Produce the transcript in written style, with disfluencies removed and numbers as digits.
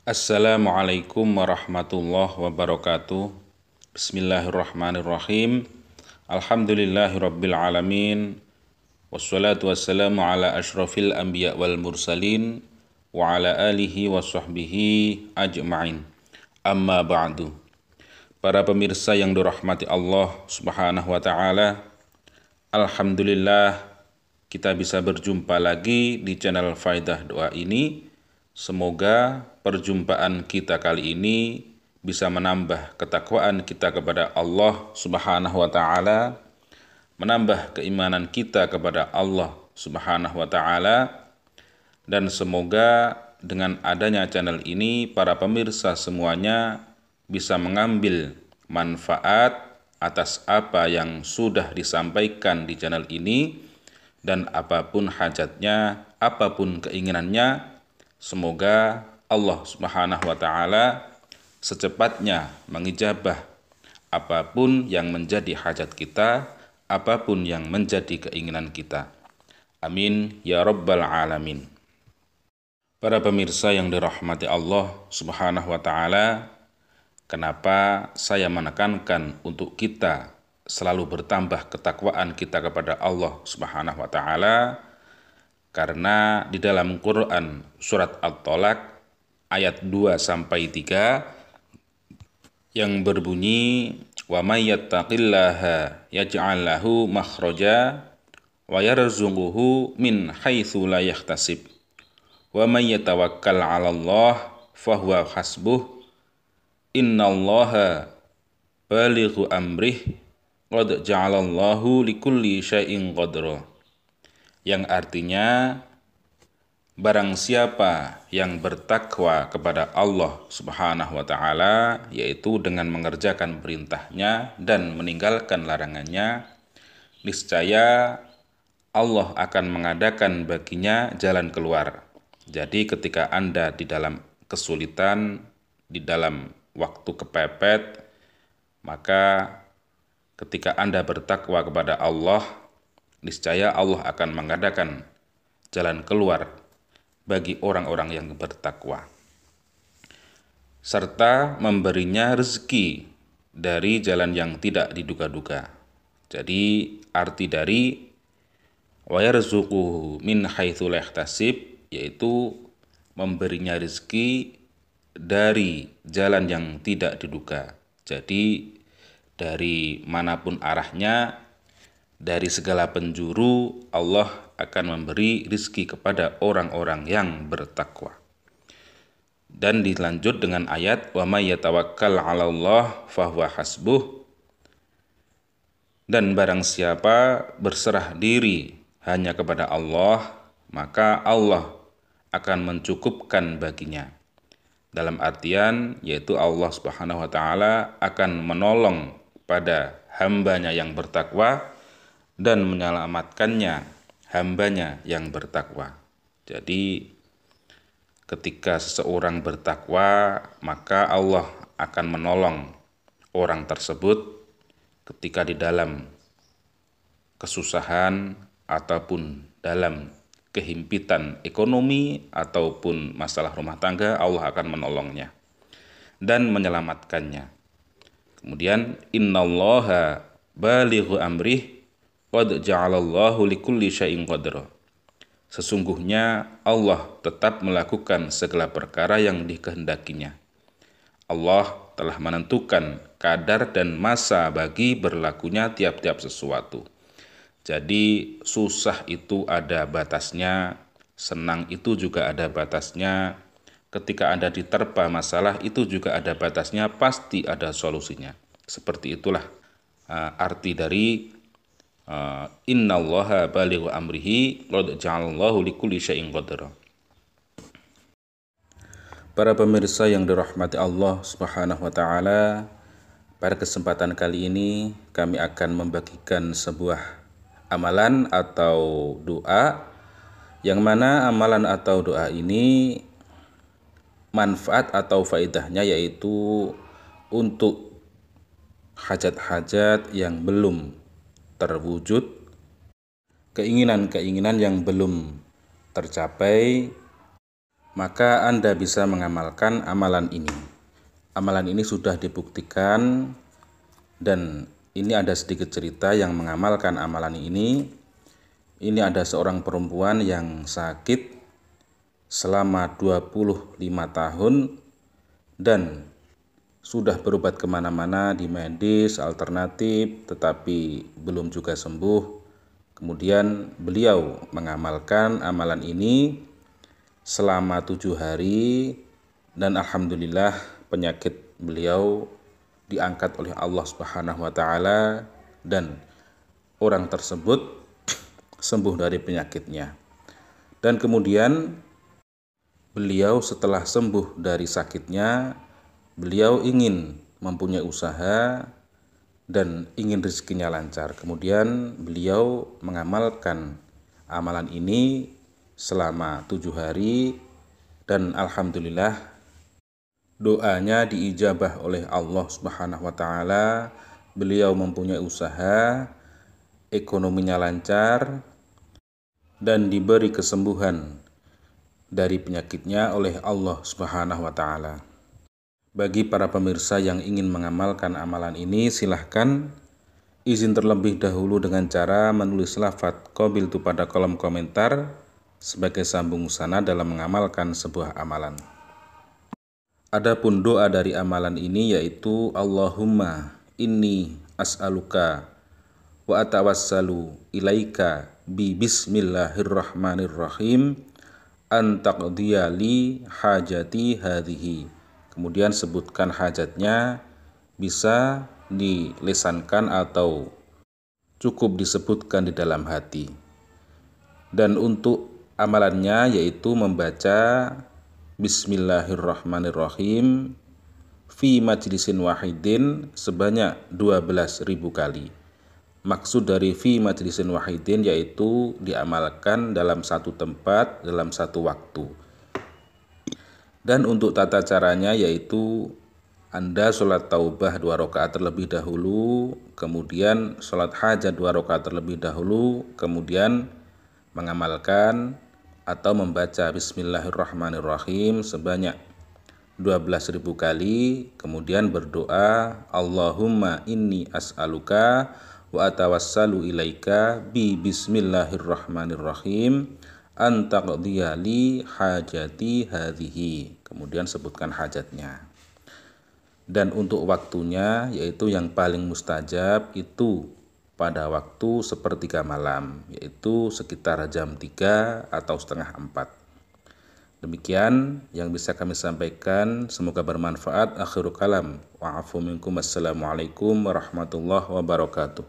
Assalamualaikum warahmatullahi wabarakatuh. Bismillahirrahmanirrahim. Alhamdulillahirabbil alamin. Wassalatu wassalamu ala asyrafil anbiya wal mursalin wa ala alihi wa sahbihi ajma'in. Amma ba'du. Para pemirsa yang dirahmati Allah Subhanahu wa taala, alhamdulillah kita bisa berjumpa lagi di channel Faidah Doa ini. Semoga perjumpaan kita kali ini bisa menambah ketakwaan kita kepada Allah Subhanahu wa taala, menambah keimanan kita kepada Allah Subhanahu wa taala, dan semoga dengan adanya channel ini para pemirsa semuanya bisa mengambil manfaat atas apa yang sudah disampaikan di channel ini, dan apapun hajatnya, apapun keinginannya, semoga Allah Subhanahu wa taala secepatnya mengijabah apapun yang menjadi hajat kita, apapun yang menjadi keinginan kita. Amin ya rabbal alamin. Para pemirsa yang dirahmati Allah Subhanahu wa taala, kenapa saya menekankan untuk kita selalu bertambah ketakwaan kita kepada Allah Subhanahu wa taala? Karena di dalam Quran surat At-Tolaq ayat 2-3 yang berbunyi, wa may yattaqillaha yaj'al lahu makhraja wa yarzuquhu min haitsu la yahtasib wa may yatawakkal 'alallah fahuwa hasbuh innallaha balighu amrih qad ja'alallahu likulli syai'in qadra, yang artinya barang siapa yang bertakwa kepada Allah Subhanahu wa taala, yaitu dengan mengerjakan perintahnya dan meninggalkan larangannya, niscaya Allah akan mengadakan baginya jalan keluar. Jadi ketika Anda di dalam kesulitan, di dalam waktu kepepet, maka ketika Anda bertakwa kepada Allah, niscaya Allah akan mengadakan jalan keluar bagi orang-orang yang bertakwa, serta memberinya rezeki dari jalan yang tidak diduga-duga. Jadi arti dari wa yarzuquhu min haitsu la yahtasib, yaitu memberinya rezeki dari jalan yang tidak diduga. Jadi dari manapun arahnya, dari segala penjuru, Allah akan memberi rizki kepada orang-orang yang bertakwa. Dan dilanjut dengan ayat wa may yatawakkal 'alallah fahuwa hasbuh, dan barang siapa berserah diri hanya kepada Allah, maka Allah akan mencukupkan baginya. Dalam artian yaitu Allah Subhanahu wa taala akan menolong pada hambanya yang bertakwa dan menyelamatkannya hambanya yang bertakwa. Jadi ketika seseorang bertakwa, maka Allah akan menolong orang tersebut ketika di dalam kesusahan ataupun dalam kehimpitan ekonomi ataupun masalah rumah tangga, Allah akan menolongnya dan menyelamatkannya. Kemudian innallaha balighu amrih qad ja'alallahu likulli syai'in qadra. Sesungguhnya Allah tetap melakukan segala perkara yang dikehendakinya. Allah telah menentukan kadar dan masa bagi berlakunya tiap-tiap sesuatu. Jadi susah itu ada batasnya, senang itu juga ada batasnya. Ketika Anda diterpa masalah itu juga ada batasnya, pasti ada solusinya. Seperti itulah arti dari innallaha balighu amrihi qad ja'alallahu likulli syai'in qadra. Para pemirsa yang dirahmati Allah Subhanahu wa taala, pada kesempatan kali ini kami akan membagikan sebuah amalan atau doa, yang mana amalan atau doa ini manfaat atau faedahnya yaitu untuk hajat-hajat yang belum terwujud keinginan-keinginan yang belum tercapai, maka Anda bisa mengamalkan amalan ini. Amalan ini sudah dibuktikan, dan ini ada sedikit cerita yang mengamalkan amalan ini. Ini ada seorang perempuan yang sakit selama 25 tahun dan sudah berobat kemana-mana di medis alternatif, tetapi belum juga sembuh. Kemudian beliau mengamalkan amalan ini selama 7 hari dan alhamdulillah penyakit beliau diangkat oleh Allah Subhanahu wa taala dan orang tersebut sembuh dari penyakitnya. Dan kemudian beliau setelah sembuh dari sakitnya, beliau ingin mempunyai usaha dan ingin rezekinya lancar. Kemudian beliau mengamalkan amalan ini selama 7 hari dan alhamdulillah doanya diijabah oleh Allah Subhanahu wa taala. Beliau mempunyai usaha, ekonominya lancar dan diberi kesembuhan dari penyakitnya oleh Allah Subhanahu wa taala. Bagi para pemirsa yang ingin mengamalkan amalan ini, silahkan izin terlebih dahulu dengan cara menulis lafaz qabiltu pada kolom komentar sebagai sambung sana dalam mengamalkan sebuah amalan. Adapun doa dari amalan ini yaitu Allahumma inni as'aluka wa atawassalu ilaika bi bismillahirrahmanirrahim an taqdiya li hajati hadhihi. Kemudian sebutkan hajatnya, bisa dilesankan atau cukup disebutkan di dalam hati. Dan untuk amalannya yaitu membaca Bismillahirrahmanirrahim fi majlisin wahidin sebanyak 12.000 kali. Maksud dari fi majlisin wahidin yaitu diamalkan dalam satu tempat, dalam satu waktu. Dan untuk tata caranya yaitu Anda sholat taubah 2 rakaat terlebih dahulu, kemudian sholat hajat 2 rakaat terlebih dahulu, kemudian mengamalkan atau membaca Bismillahirrahmanirrahim sebanyak 12.000 kali, kemudian berdoa Allahumma inni as'aluka wa atawassalu ilaika bi bismillahirrahmanirrahim an taqdiya li hajati hadhihi. Kemudian sebutkan hajatnya. Dan untuk waktunya yaitu yang paling mustajab itu pada waktu sepertiga malam, yaitu sekitar jam 3 atau setengah 4. Demikian yang bisa kami sampaikan, semoga bermanfaat. Akhirul kalam, wa'afu minkum, assalamualaikum warahmatullahi wabarakatuh.